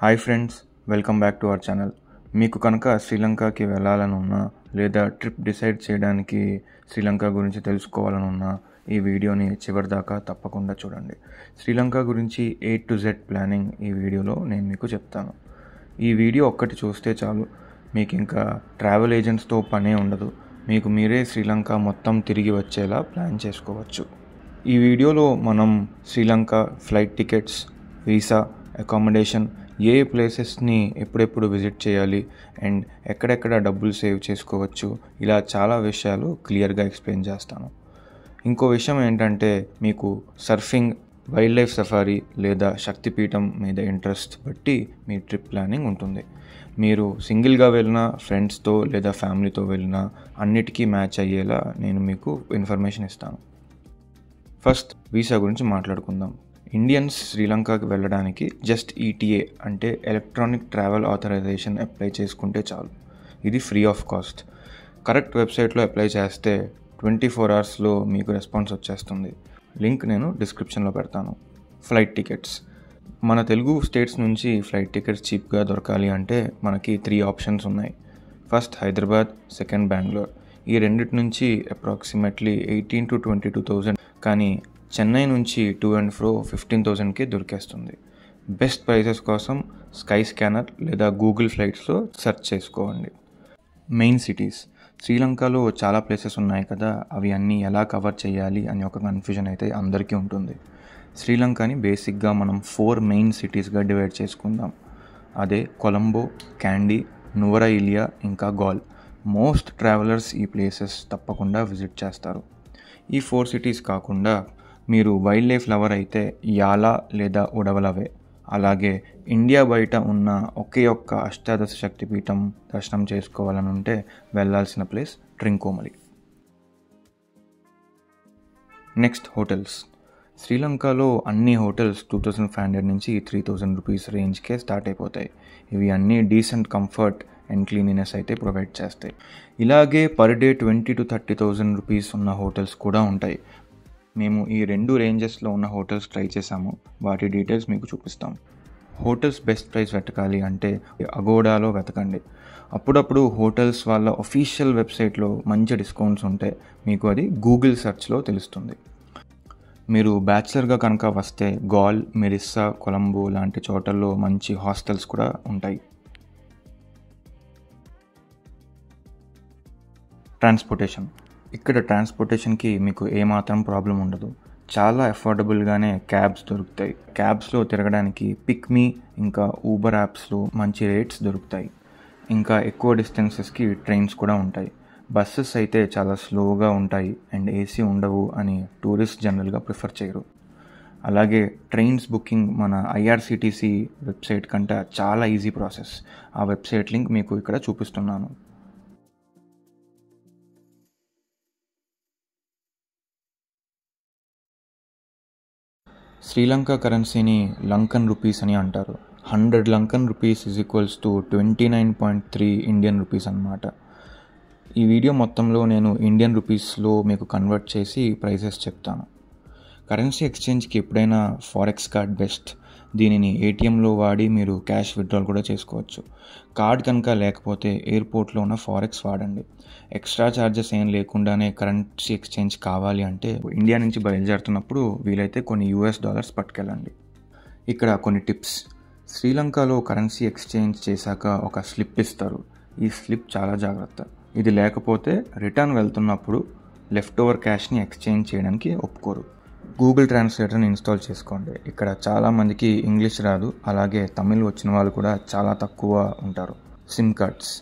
Hi friends, welcome back to our channel. మీకు కనుక శ్రీలంకకి వెళ్ళాలని ఉన్నా లేదా ట్రిప్ డిసైడ్ చేయడానికి శ్రీలంక గురించి తెలుసుకోవాలని ఉన్నా ఈ వీడియోని చివరిదాకా తప్పకుండా చూడండి. శ్రీలంక గురించి A to Z ప్లానింగ్ ఈ వీడియోలో నేను మీకు చెప్తాను. ఈ వీడియో ఒక్కటి చూస్తే చాలు, మీకు ఇంకా ట్రావెల్ ఏజెంట్స్తో పనే ఉండదు. మీకు మీరే శ్రీలంక మొత్తం తిరిగి వచ్చేలా ప్లాన్ చేసుకోవచ్చు. ఈ వీడియోలో మనం Sri Lanka flight tickets, visa, accommodation, ఏ ప్లేసెస్ని ఎప్పుడెప్పుడు విజిట్ చేయాలి అండ్ ఎక్కడెక్కడ డబ్బులు సేవ్ చేసుకోవచ్చు, ఇలా చాలా విషయాలు క్లియర్గా ఎక్స్ప్లెయిన్ చేస్తాను. ఇంకో విషయం ఏంటంటే, మీకు సర్ఫింగ్, వైల్డ్ లైఫ్ సఫారీ లేదా శక్తిపీఠం మీద ఇంట్రెస్ట్ బట్టి మీ ట్రిప్ ప్లానింగ్ ఉంటుంది. మీరు సింగిల్గా వెళ్ళినా, ఫ్రెండ్స్తో లేదా ఫ్యామిలీతో వెళ్ళినా అన్నిటికీ మ్యాచ్ అయ్యేలా నేను మీకు ఇన్ఫర్మేషన్ ఇస్తాను. ఫస్ట్ వీసా గురించి మాట్లాడుకుందాం. ఇండియన్స్ శ్రీలంకకి వెళ్ళడానికి జస్ట్ ETA అంటే ఎలక్ట్రానిక్ ట్రావెల్ ఆథరైజేషన్ అప్లై చేసుకుంటే చాలు. ఇది ఫ్రీ ఆఫ్ కాస్ట్. కరెక్ట్ వెబ్సైట్లో అప్లై చేస్తే 24 అవర్స్లో మీకు రెస్పాన్స్ వచ్చేస్తుంది. లింక్ నేను డిస్క్రిప్షన్లో పెడతాను. Flight tickets. మన తెలుగు స్టేట్స్ నుంచి ఫ్లైట్ టికెట్స్ చీప్గా దొరకాలి అంటే మనకి 3 ఆప్షన్స్ ఉన్నాయి. First Hyderabad, second Bengaluru. ఈ రెండిటి నుంచి అప్రాక్సిమేట్లీ 18,000 to 22,000, కానీ చెన్నై నుంచి టు అండ్ ఫ్రో 15,000కి దొరికేస్తుంది. బెస్ట్ ప్రైసెస్ కోసం స్కై స్కానర్ లేదా గూగుల్ ఫ్లైట్స్లో సెర్చ్ చేసుకోండి. Main cities. శ్రీలంకలో చాలా ప్లేసెస్ ఉన్నాయి కదా, అవి అన్నీ ఎలా కవర్ చేయాలి అని ఒక కన్ఫ్యూజన్ అయితే అందరికీ ఉంటుంది. శ్రీలంకని బేసిక్గా మనం 4 మెయిన్ సిటీస్గా డివైడ్ చేసుకుందాం. అదే కొలంబో, క్యాండీ, నువరా ఇలియా, ఇంకా గాల్. మోస్ట్ ట్రావెలర్స్ ఈ ప్లేసెస్ తప్పకుండా విజిట్ చేస్తారు. ఈ 4 సిటీస్ కాకుండా మీరు వైల్డ్ లైఫ్ లవర్ అయితే యాలా లేదా ఉడవలవే, అలాగే ఇండియా బయట ఉన్న ఒకే ఒక్క అష్టాదశ శక్తిపీఠం దర్శనం చేసుకోవాలని ఉంటే వెళ్ళాల్సిన ప్లేస్ ట్రింకోమలి. Next hotels. శ్రీలంకలో అన్ని హోటల్స్ 2,500 నుంచి 3,000 రూపీస్ రేంజ్కే స్టార్ట్ అయిపోతాయి. ఇవి అన్నీ డీసెంట్ కంఫర్ట్ అండ్ క్లీనినెస్ అయితే ప్రొవైడ్ చేస్తాయి. ఇలాగే పర్ డే 20,000 to 30,000 రూపీస్ ఉన్న హోటల్స్ కూడా ఉంటాయి. మేము ఈ 2 రేంజెస్లో ఉన్న హోటల్స్ ట్రై చేసాము, వాటి డీటెయిల్స్ మీకు చూపిస్తాం. హోటల్స్ బెస్ట్ ప్రైస్ వెతకాలి అంటే అగోడాలో వెతకండి. అప్పుడప్పుడు హోటల్స్ వాళ్ళ అఫీషియల్ వెబ్సైట్లో మంచి డిస్కౌంట్స్ ఉంటే మీకు అది గూగుల్ సెర్చ్లో తెలుస్తుంది. మీరు బ్యాచిలర్గా కనుక వస్తే గాల్, మెరిస్సా, కొలంబో లాంటి చోటల్లో మంచి హాస్టల్స్ కూడా ఉంటాయి. ట్రాన్స్పోర్టేషన్. ఇక్కడ ట్రాన్స్పోర్టేషన్కి మీకు ఏమాత్రం ప్రాబ్లం ఉండదు. చాలా అఫోర్డబుల్గానే క్యాబ్స్ దొరుకుతాయి. క్యాబ్స్లో తిరగడానికి పిక్మీ ఇంకా ఊబర్ యాప్స్లో మంచి రేట్స్ దొరుకుతాయి. ఇంకా ఎక్కువ డిస్టెన్సెస్కి ట్రైన్స్ కూడా ఉంటాయి. బస్సెస్ అయితే చాలా స్లోగా ఉంటాయి అండ్ AC ఉండవు అని టూరిస్ట్ జనరల్గా ప్రిఫర్ చేయరు. అలాగే ట్రైన్స్ బుకింగ్ మన IRCTC వెబ్సైట్ కంటే చాలా ఈజీ ప్రాసెస్. ఆ వెబ్సైట్ లింక్ మీకు ఇక్కడ చూపిస్తున్నాను. శ్రీలంక కరెన్సీని లంకన్ రూపీస్ అని అంటారు. 100 లంకన్ రూపీస్ = 29.3 ఇండియన్ రూపీస్ అన్నమాట. ఈ వీడియో మొత్తంలో నేను ఇండియన్ రూపీస్లో మీకు కన్వర్ట్ చేసి ప్రైసెస్ చెప్తాను. కరెన్సీ ఎక్స్చేంజ్కి ఎప్పుడైనా ఫారెక్స్ కార్డ్ బెస్ట్. దీనిని ATMలో వాడి మీరు క్యాష్ విత్డ్రాల్ కూడా చేసుకోవచ్చు. కార్డ్ కనుక లేకపోతే ఎయిర్పోర్ట్లో ఉన్న ఫారెక్స్ వాడండి. ఎక్స్ట్రా ఛార్జెస్ ఏం లేకుండానే కరెన్సీ ఎక్స్చేంజ్ కావాలి అంటే ఇండియా నుంచి బయలుదేరుతున్నప్పుడు వీలైతే కొన్ని US డాలర్స్ పట్టుకెళ్ళండి. ఇక్కడ కొన్ని టిప్స్. శ్రీలంకలో కరెన్సీ ఎక్స్చేంజ్ చేశాక ఒక స్లిప్ ఇస్తారు. ఈ స్లిప్ చాలా జాగ్రత్త. ఇది లేకపోతే రిటర్న్ వెళ్తున్నప్పుడు లెఫ్ట్ ఓవర్ క్యాష్ని ఎక్స్చేంజ్ చేయడానికి ఒప్పుకోరు. గూగుల్ ట్రాన్స్లేటర్ని ఇన్స్టాల్ చేసుకోండి. ఇక్కడ చాలామందికి ఇంగ్లీష్ రాదు, అలాగే తమిళ్ వచ్చిన వాళ్ళు కూడా చాలా తక్కువ ఉంటారు. SIM cards.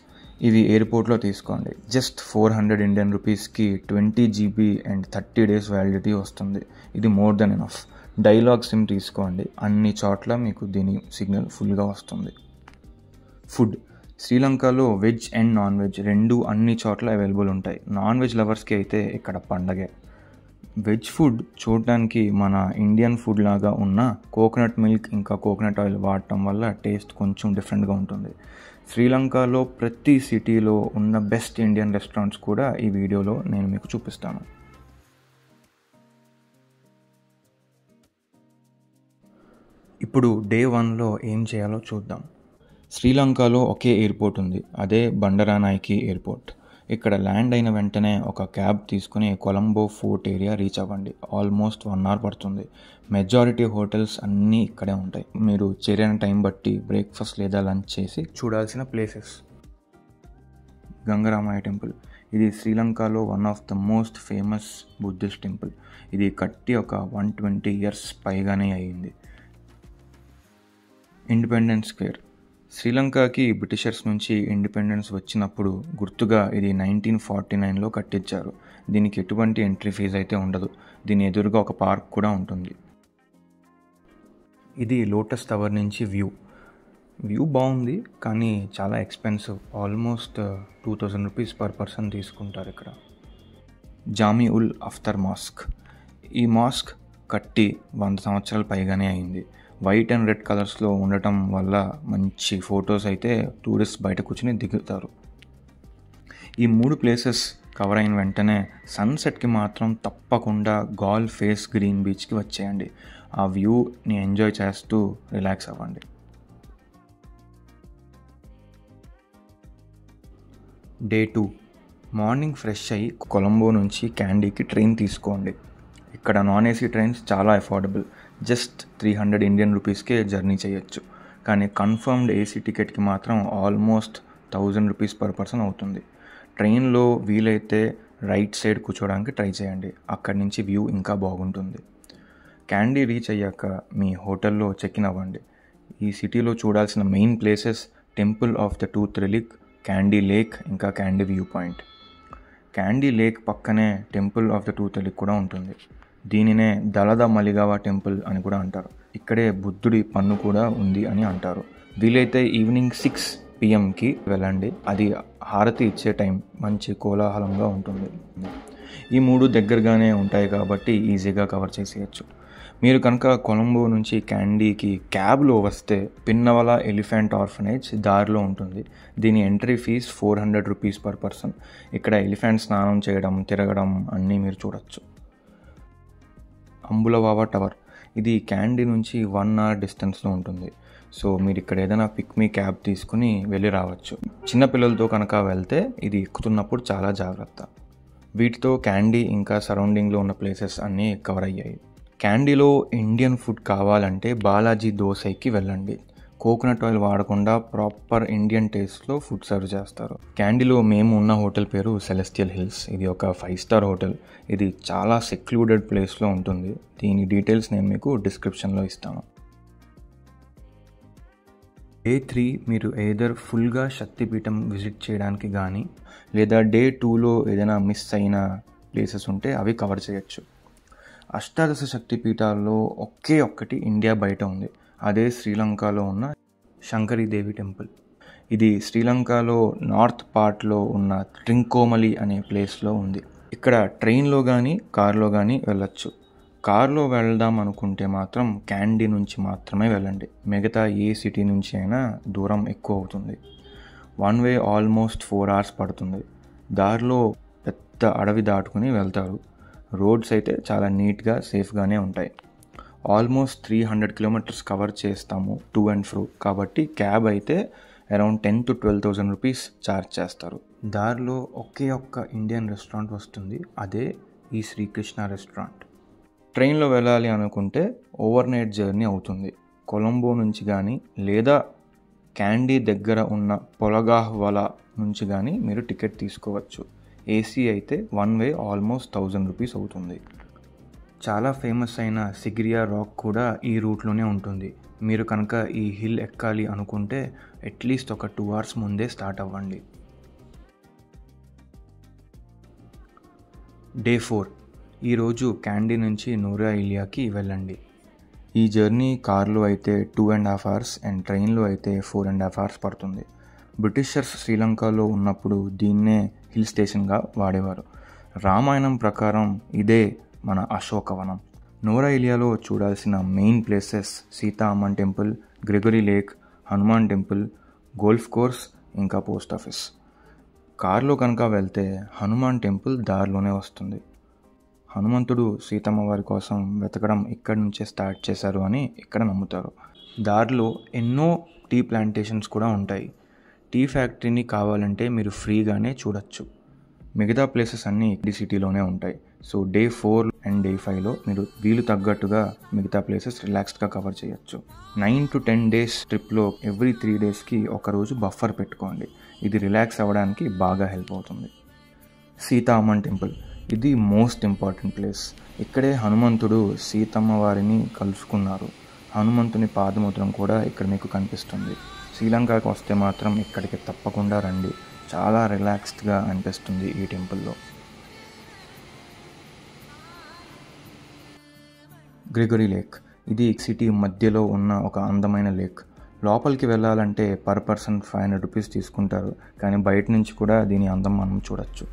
ఇవి ఎయిర్పోర్ట్లో తీసుకోండి. జస్ట్ 400 ఇండియన్ రూపీస్కి 20 GB అండ్ 30 days వ్యాలిడిటీ వస్తుంది. ఇది more than enough. Dialogue SIM తీసుకోండి. అన్ని చోట్ల మీకు దీని సిగ్నల్ ఫుల్గా వస్తుంది. ఫుడ్. శ్రీలంకలో వెజ్ అండ్ నాన్ వెజ్ రెండు అన్ని చోట్ల అవైలబుల్ ఉంటాయి. నాన్ వెజ్ లవర్స్కి అయితే ఇక్కడ పండగే. వెజ్ ఫుడ్ చూడడానికి మన ఇండియన్ ఫుడ్ లాగా ఉన్న కోకోనట్ మిల్క్ ఇంకా కోకోనట్ ఆయిల్ వాడటం వల్ల టేస్ట్ కొంచెం డిఫరెంట్గా ఉంటుంది. శ్రీలంకలో ప్రతి సిటీలో ఉన్న బెస్ట్ ఇండియన్ రెస్టారెంట్స్ కూడా ఈ వీడియోలో నేను మీకు చూపిస్తాను. ఇప్పుడు డే 1లో ఏం చేయాలో చూద్దాం. శ్రీలంకలో ఒకే ఎయిర్పోర్ట్ ఉంది, అదే బండరానాయకి ఎయిర్పోర్ట్. ఇక్కడ ల్యాండ్ అయిన వెంటనే ఒక క్యాబ్ తీసుకుని కొలంబో ఫోర్ట్ ఏరియా రీచ్ అవ్వండి. ఆల్మోస్ట్ 1 hour పడుతుంది. మెజారిటీ హోటల్స్ అన్నీ ఇక్కడే ఉంటాయి. మీరు చేరిన టైం బట్టి బ్రేక్ఫాస్ట్ లేదా లంచ్ చేసి చూడాల్సిన ప్లేసెస్. గంగరామయ్య టెంపుల్. ఇది శ్రీలంకలో one of the most famous Buddhist temple. ఇది కట్టి ఒక 120 years పైగానే అయ్యింది. Independence square. శ్రీలంకకి బ్రిటిషర్స్ నుంచి ఇండిపెండెన్స్ వచ్చినప్పుడు గుర్తుగా ఇది 1949లో కట్టించారు. దీనికి ఎటువంటి ఎంట్రీ ఫీజు అయితే ఉండదు. దీని ఎదురుగా ఒక పార్క్ కూడా ఉంటుంది. ఇది లోటస్ టవర్ నుంచి వ్యూ బాగుంది, కానీ చాలా expensive. Almost 2000 rupees per person తీసుకుంటారు ఇక్కడ. జామి ఉల్ అఫ్తర్ మాస్క్. ఈ మాస్క్ కట్టి 100 సంవత్సరాలు పైగానే అయింది. వైట్ అండ్ రెడ్ కలర్స్లో ఉండటం వల్ల మంచి ఫొటోస్ అయితే టూరిస్ట్ బయట కూర్చుని దిగుతారు. ఈ 3 ప్లేసెస్ కవర్ అయిన వెంటనే సన్సెట్కి మాత్రం తప్పకుండా గాల్ ఫేస్ గ్రీన్ బీచ్కి వచ్చేయండి. ఆ వ్యూని ఎంజాయ్ చేస్తూ రిలాక్స్ అవ్వండి. డే 2. మార్నింగ్ ఫ్రెష్ అయ్యి కొలంబో నుంచి క్యాండీకి ట్రైన్ తీసుకోండి. ఇక్కడ నాన్ ఏసీ ట్రైన్స్ చాలా అఫోర్డబుల్. జస్ట్ 300 Indian rupeesకే జర్నీ చేయొచ్చు. కానీ కన్ఫర్మ్డ్ ఏసీ టికెట్కి మాత్రం ఆల్మోస్ట్ 1000 rupees per person అవుతుంది. ట్రైన్లో వీలైతే రైట్ సైడ్ కూర్చోడానికి ట్రై చేయండి. అక్కడి నుంచి వ్యూ ఇంకా బాగుంటుంది. క్యాండీ రీచ్ అయ్యాక మీ హోటల్లో చెక్ ఇన్ అవ్వండి. ఈ సిటీలో చూడాల్సిన main places temple of the tooth relic, Kandy lake, ఇంకా Kandy view point. Kandy lake పక్కనే temple of the tooth relic కూడా ఉంటుంది. దీనినే దళద మలిగావ టెంపుల్ అని కూడా అంటారు. ఇక్కడే బుద్ధుడి పన్ను కూడా ఉంది అని అంటారు. వీలైతే ఈవినింగ్ 6 PM వెళ్ళండి. అది హారతి ఇచ్చే టైం. మంచి కోలాహలంగా ఉంటుంది. ఈ 3 దగ్గరగానే ఉంటాయి కాబట్టి ఈజీగా కవర్ చేసేయచ్చు. మీరు కనుక కొలంబో నుంచి క్యాండీకి క్యాబ్లో వస్తే పిన్నవల ఎలిఫెంట్ ఆర్ఫనేజ్ దారిలో ఉంటుంది. దీని entry fee 400 rupees per person. ఇక్కడ ఎలిఫెంట్ స్నానం చేయడం, తిరగడం అన్నీ మీరు చూడొచ్చు. అంబులవావ టవర్. ఇది క్యాండీ నుంచి 1 hour డిస్టెన్స్లో ఉంటుంది. సో మీరు ఇక్కడ ఏదైనా పిక్మీ క్యాబ్ తీసుకుని వెళ్ళి రావచ్చు. చిన్నపిల్లలతో కనుక వెళ్తే ఇది ఎక్కుతున్నప్పుడు చాలా జాగ్రత్త. వీటితో క్యాండీ ఇంకా సరౌండింగ్లో ఉన్న ప్లేసెస్ అన్నీ కవర్ అయ్యాయి. క్యాండీలో ఇండియన్ ఫుడ్ కావాలంటే బాలాజీ దోసైకి వెళ్ళండి. కోకోనట్ ఆయిల్ వాడకుండా ప్రాపర్ ఇండియన్ టేస్ట్లో ఫుడ్ సర్వ్ చేస్తారు. క్యాండీలో మేము ఉన్న హోటల్ పేరు సెలెస్టియల్ హిల్స్. ఇది ఒక 5-star హోటల్. ఇది చాలా సెక్లూడెడ్ ప్లేస్లో ఉంటుంది. దీని డీటెయిల్స్ నేను మీకు డిస్క్రిప్షన్లో ఇస్తాను. డే 3 మీరు ఎయిదర్ ఫుల్గా శక్తిపీఠం విజిట్ చేయడానికి కానీ, లేదా డే 2లో ఏదైనా మిస్ అయిన ప్లేసెస్ ఉంటే అవి కవర్ చేయొచ్చు. అష్టాదశ శక్తిపీఠాల్లో ఒకే ఒక్కటి ఇండియా బయట ఉంది. అదే శ్రీలంకలో ఉన్న శంకరీదేవి టెంపుల్. ఇది శ్రీలంకలో నార్త్ పార్ట్లో ఉన్న ట్రింకోమలి అనే ప్లేస్లో ఉంది. ఇక్కడ ట్రైన్లో కానీ కార్లో కానీ వెళ్ళొచ్చు. కార్లో వెళ్దాం అనుకుంటే మాత్రం క్యాండీ నుంచి మాత్రమే వెళ్ళండి. మిగతా ఏ సిటీ నుంచి అయినా దూరం ఎక్కువ అవుతుంది. 1 way ఆల్మోస్ట్ 4 hours పడుతుంది. దారిలో పెద్ద అడవి దాటుకుని వెళ్తారు. రోడ్స్ అయితే చాలా నీట్గా సేఫ్గానే ఉంటాయి. ఆల్మోస్ట్ 300 kilometers కవర్ చేస్తాము టు అండ్ ఫ్రో. కాబట్టి క్యాబ్ అయితే అరౌండ్ 10,000 to 12,000 rupees ఛార్జ్ చేస్తారు. దారిలో ఒకే ఒక్క ఇండియన్ రెస్టారెంట్ వస్తుంది. అదే ఈ శ్రీకృష్ణ రెస్టారెంట్. ట్రైన్లో వెళ్ళాలి అనుకుంటే ఓవర్నైట్ జర్నీ అవుతుంది. కొలంబో నుంచి కానీ లేదా క్యాండీ దగ్గర ఉన్న పొలగాహ్వల నుంచి కానీ మీరు టికెట్ తీసుకోవచ్చు. ఏసీ అయితే 1 way ఆల్మోస్ట్ 1000 rupees అవుతుంది. చాలా ఫేమస్ అయిన సిగిరియా రాక్ కూడా ఈ రూట్లోనే ఉంటుంది. మీరు కనుక ఈ హిల్ ఎక్కాలి అనుకుంటే అట్లీస్ట్ ఒక 2 hours ముందే స్టార్ట్ అవ్వండి. డే 4. ఈరోజు క్యాండీ నుంచి నూరా ఇలియాకి వెళ్ళండి. ఈ జర్నీ కార్లో అయితే 2.5 hours అండ్ ట్రైన్లో అయితే 4.5 hours పడుతుంది. బ్రిటిషర్స్ శ్రీలంకలో ఉన్నప్పుడు దీన్నే హిల్ స్టేషన్గా వాడేవారు. రామాయణం ప్రకారం ఇదే మన అశోకవనం. నూరా ఇలియాలో చూడాల్సిన main places Sita Amman temple, Gregory lake, Hanuman temple, golf course, ఇంకా పోస్ట్ ఆఫీస్. కార్లో కనుక వెళ్తే హనుమాన్ టెంపుల్ దారిలోనే వస్తుంది. హనుమంతుడు సీతమ్మ వారి కోసం వెతకడం ఇక్కడి నుంచే స్టార్ట్ చేశారు అని ఇక్కడ నమ్ముతారు. దారిలో ఎన్నో టీ ప్లాంటేషన్స్ కూడా ఉంటాయి. టీ ఫ్యాక్టరీని కావాలంటే మీరు ఫ్రీగానే చూడొచ్చు. మిగతా ప్లేసెస్ అన్నీ ఈ సిటీలోనే ఉంటాయి. సో డే 4 అండ్ డే 5లో మీరు వీలు తగ్గట్టుగా మిగతా ప్లేసెస్ రిలాక్స్డ్గా కవర్ చేయొచ్చు. 9 to 10 డేస్ ట్రిప్లో ఎవ్రీ 3 డేస్కి ఒకరోజు బఫర్ పెట్టుకోండి. ఇది రిలాక్స్ అవ్వడానికి బాగా హెల్ప్ అవుతుంది. సీతామ్మన్ టెంపుల్, ఇది మోస్ట్ ఇంపార్టెంట్ ప్లేస్. ఇక్కడే హనుమంతుడు సీతమ్మ వారిని కలుసుకున్నారు. హనుమంతుని పాదముద్రం కూడా ఇక్కడ మీకు కనిపిస్తుంది. శ్రీలంకకు వస్తే మాత్రం ఇక్కడికి తప్పకుండా రండి. చాలా రిలాక్స్డ్గా అనిపిస్తుంది ఈ టెంపుల్లో. గ్రెగరీ లేక్, ఇది సిటీ మధ్యలో ఉన్న ఒక అందమైన లేక్. లోపలికి వెళ్ళాలంటే పర్ పర్సన్ 500 రూపీస్ తీసుకుంటారు, కానీ బయట నుంచి కూడా దీని అందం మనం చూడొచ్చు.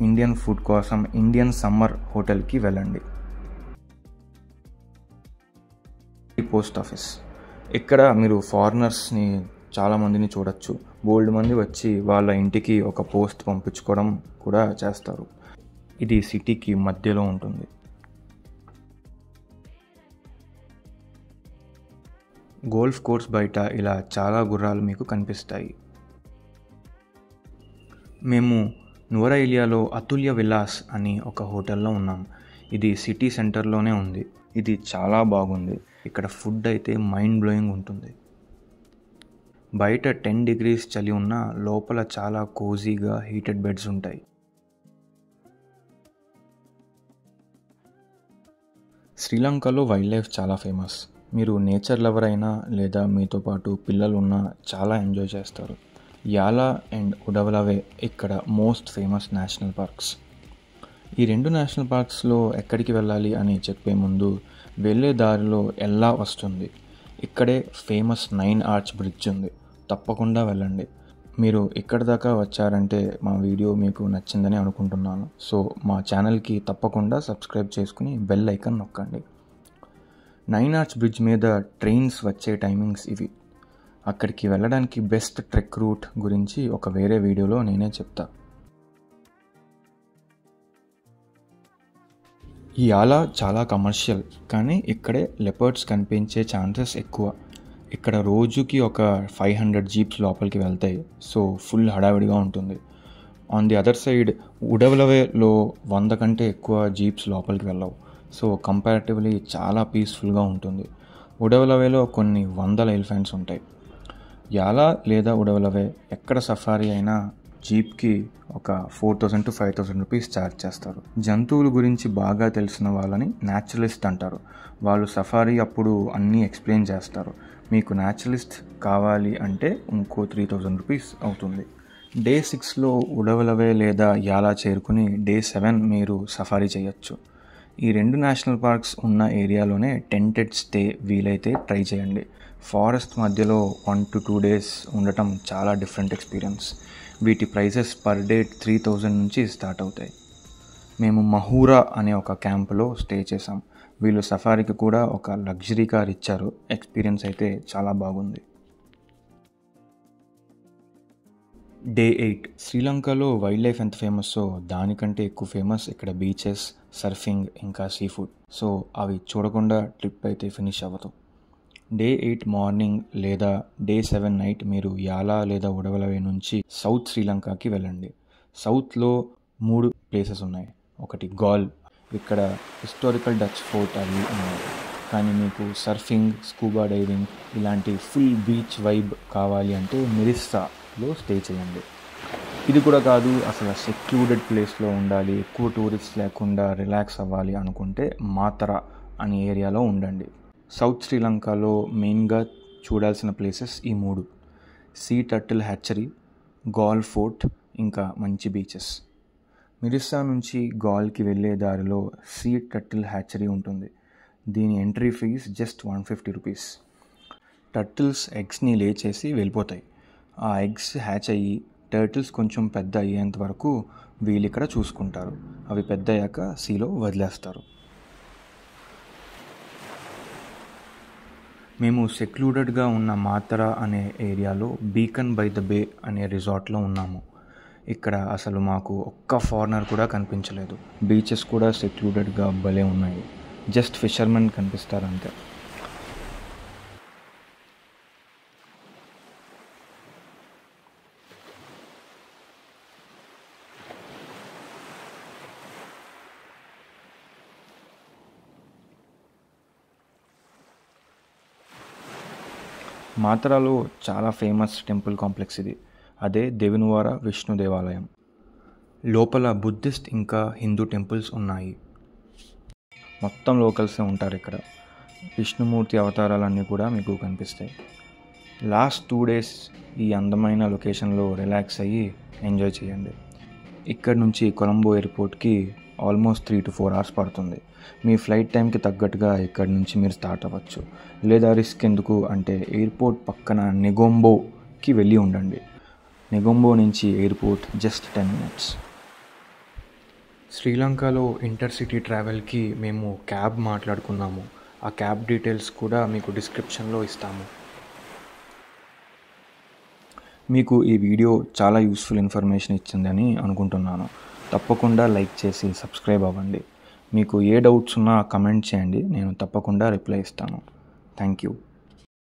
ఇండియన్ ఫుడ్ కోసం ఇండియన్ సమ్మర్ హోటల్కి వెళ్ళండి. పోస్ట్ ఆఫీస్, ఇక్కడ మీరు ఫారినర్స్ని చాలామందిని చూడొచ్చు. బోల్డ్ మంది వచ్చి వాళ్ళ ఇంటికి ఒక పోస్ట్ పంపించుకోవడం కూడా చేస్తారు. ఇది సిటీకి మధ్యలో ఉంటుంది. గోల్ఫ్ కోర్స్ బయట ఇలా చాలా గుర్రాలు మీకు కనిపిస్తాయి. మేము నువరైలియాలో అతుల్య విలాస్ అని ఒక హోటల్లో ఉన్నాం. ఇది సిటీ సెంటర్లోనే ఉంది. ఇది చాలా బాగుంది. ఇక్కడ ఫుడ్ అయితే మైండ్ బ్లోయింగ్ ఉంటుంది. బయట 10 degrees చలి ఉన్నా లోపల చాలా కోజీగా హీటెడ్ బెడ్స్ ఉంటాయి. శ్రీలంకలో వైల్డ్ లైఫ్ చాలా ఫేమస్. మీరు నేచర్ లవర్ అయినా లేదా మీతో పాటు పిల్లలు ఉన్నా చాలా ఎంజాయ్ చేస్తారు. యాలా అండ్ ఉడవలవే ఇక్కడ మోస్ట్ ఫేమస్ నేషనల్ పార్క్స్. ఈ 2 నేషనల్ పార్క్స్లో ఎక్కడికి వెళ్ళాలి అని చెప్పే ముందు వెళ్ళే దారిలో ఎల్లా వస్తుంది. ఇక్కడే ఫేమస్ 9 ఆర్చ్ బ్రిడ్జ్ ఉంది. తప్పకుండా వెళ్ళండి. మీరు ఇక్కడ దాకా వచ్చారంటే మా వీడియో మీకు నచ్చిందని అనుకుంటున్నాను. సో మా ఛానల్కి తప్పకుండా సబ్స్క్రైబ్ చేసుకుని బెల్ ఐకాన్ నొక్కండి. 9 ఆర్చ్ బ్రిడ్జ్ మీద ట్రైన్స్ వచ్చే టైమింగ్స్ ఇవి. అక్కడికి వెళ్ళడానికి బెస్ట్ ట్రెక్ రూట్ గురించి ఒక వేరే వీడియోలో నేనే చెప్తా. ఈ యాలా చాలా కమర్షియల్, కానీ ఇక్కడే లెపర్డ్స్ కనిపించే ఛాన్సెస్ ఎక్కువ. ఇక్కడ రోజుకి ఒక 500 జీప్స్ లోపలికి వెళ్తాయి. సో ఫుల్ హడావిడిగా ఉంటుంది. ఆన్ ది అదర్ సైడ్ ఉడవలవేలో 100 కంటే ఎక్కువ జీప్స్ లోపలికి వెళ్ళవు. సో కంపారిటివ్లీ చాలా పీస్ఫుల్గా ఉంటుంది. ఉడవలవేలో కొన్ని వందల ఎలిఫెంట్స్ ఉంటాయి. యాలా లేదా ఉడవలవే ఎక్కడ సఫారీ అయినా జీప్కి ఒక 4000 to 5000 రూపీస్ ఛార్జ్ చేస్తారు. జంతువుల గురించి బాగా తెలిసిన వాళ్ళని న్యాచురలిస్ట్ అంటారు. వాళ్ళు సఫారీ అప్పుడు అన్నీ ఎక్స్ప్లెయిన్ చేస్తారు. మీకు న్యాచురలిస్ట్ కావాలి అంటే ఇంకో 3000 రూపీస్ అవుతుంది. డే 6లో ఉడవలవే లేదా యాలా చేరుకుని డే 7 మీరు సఫారీ చేయొచ్చు. ఈ 2 నేషనల్ పార్క్స్ ఉన్న ఏరియాలోనే టెంటెడ్ స్టే వీలైతే ట్రై చేయండి. ఫారెస్ట్ మధ్యలో 1 to 2 days ఉండటం చాలా డిఫరెంట్ ఎక్స్పీరియన్స్. వీటి ప్రైసెస్ పర్ డే 3000 నుంచి స్టార్ట్ అవుతాయి. మేము మహూరా అనే ఒక క్యాంపులో స్టే చేసాం. వీళ్ళు సఫారీకి కూడా ఒక లగ్జరీ కార్ ఇచ్చారు. ఎక్స్పీరియన్స్ అయితే చాలా బాగుంది. డే 8, శ్రీలంకలో వైల్డ్ లైఫ్ ఎంత ఫేమస్సో దానికంటే ఎక్కువ ఫేమస్ ఇక్కడ బీచెస్, సర్ఫింగ్, ఇంకా సీ ఫుడ్. సో అవి చూడకుండా ట్రిప్ అయితే ఫినిష్ అవ్వదు. డే 8 మార్నింగ్ లేదా డే 7 నైట్ మీరు యాలా లేదా ఉడవలవే నుంచి సౌత్ శ్రీలంకకి వెళ్ళండి. సౌత్లో 3 ప్లేసెస్ ఉన్నాయి. ఒకటి గాల్, ఇక్కడ హిస్టారికల్ డచ్ ఫోర్ట్ అవి ఉన్నాయి. కానీ మీకు సర్ఫింగ్, స్కూబా డైవింగ్ ఇలాంటి ఫుల్ బీచ్ వైబ్ కావాలి అంటే మిరిస్సాలో స్టే చేయండి. ఇది కూడా కాదు, అసలు సెక్యూర్డ్ ప్లేస్లో ఉండాలి, ఎక్కువ టూరిస్ట్ లేకుండా రిలాక్స్ అవ్వాలి అనుకుంటే మాతరా అనే ఏరియాలో ఉండండి. సౌత్ శ్రీలంకలో మెయిన్గా చూడాల్సిన ప్లేసెస్ ఈ 3: sea turtle hatchery, Galle fort, ఇంకా మంచి బీచెస్. మిరిస్సా నుంచి గాల్కి వెళ్ళే దారిలో సీ టర్టిల్ హ్యాచరీ ఉంటుంది. దీని entry fee just 150 rupees. Turtles ఎగ్స్ని లే చేసి వెళ్ళిపోతాయి. ఆ ఎగ్స్ హ్యాచ్ అయ్యి టర్టిల్స్ కొంచెం పెద్ద అయ్యేంత వరకు వీళ్ళు ఇక్కడ చూసుకుంటారు. అవి పెద్ద అయ్యాక సీలో వదిలేస్తారు. మేము సెక్లూడెడ్గా ఉన్న మాతరా అనే ఏరియాలో బీకన్ బై ద బే అనే రిసార్ట్లో ఉన్నాము. ఇక్కడ అసలు మాకు ఒక్క ఫారినర్ కూడా కనిపించలేదు. బీచెస్ కూడా సెక్లూడెడ్గా భలే ఉన్నాయి. జస్ట్ ఫిషర్మెన్ కనిపిస్తారు అంతే. మాత్రాలో చాలా ఫేమస్ టెంపుల్ కాంప్లెక్స్ ఇది. అదే దేవునివార విష్ణు దేవాలయం. లోపల బుద్ధిస్ట్ ఇంకా హిందూ టెంపుల్స్ ఉన్నాయి. మొత్తం లోకల్సే ఉంటారు ఇక్కడ. విష్ణుమూర్తి అవతారాలన్నీ కూడా మీకు కనిపిస్తాయి. లాస్ట్ 2 days ఈ అందమైన లొకేషన్లో రిలాక్స్ అయ్యి ఎంజాయ్ చేయండి. ఇక్కడ నుంచి కొలంబో ఎయిర్పోర్ట్కి ఆల్మోస్ట్ 3 to 4 hours పడుతుంది. మీ ఫ్లైట్ టైంకి తగ్గట్టుగా ఇక్కడ నుంచి మీరు స్టార్ట్ అవ్వచ్చు. లేదా రిస్క్ ఎందుకు అంటే ఎయిర్పోర్ట్ పక్కన నెగొంబోకి వెళ్ళి ఉండండి. నెగొంబో నుంచి ఎయిర్పోర్ట్ జస్ట్ 10 minutes. శ్రీలంకలో ఇంటర్సిటీ ట్రావెల్కి మేము క్యాబ్ మాట్లాడుకున్నాము. ఆ క్యాబ్ డీటెయిల్స్ కూడా మీకు డిస్క్రిప్షన్లో ఇస్తాము. మీకు ఈ వీడియో చాలా యూస్ఫుల్ ఇన్ఫర్మేషన్ ఇచ్చిందని అనుకుంటున్నాను. తప్పకుండా లైక్ చేసి సబ్స్క్రైబ్ అవ్వండి. మీకు ఏ డౌట్స్ ఉన్నా కమెంట్ చేయండి, నేను తప్పకుండా రిప్లై ఇస్తాను. Thank you.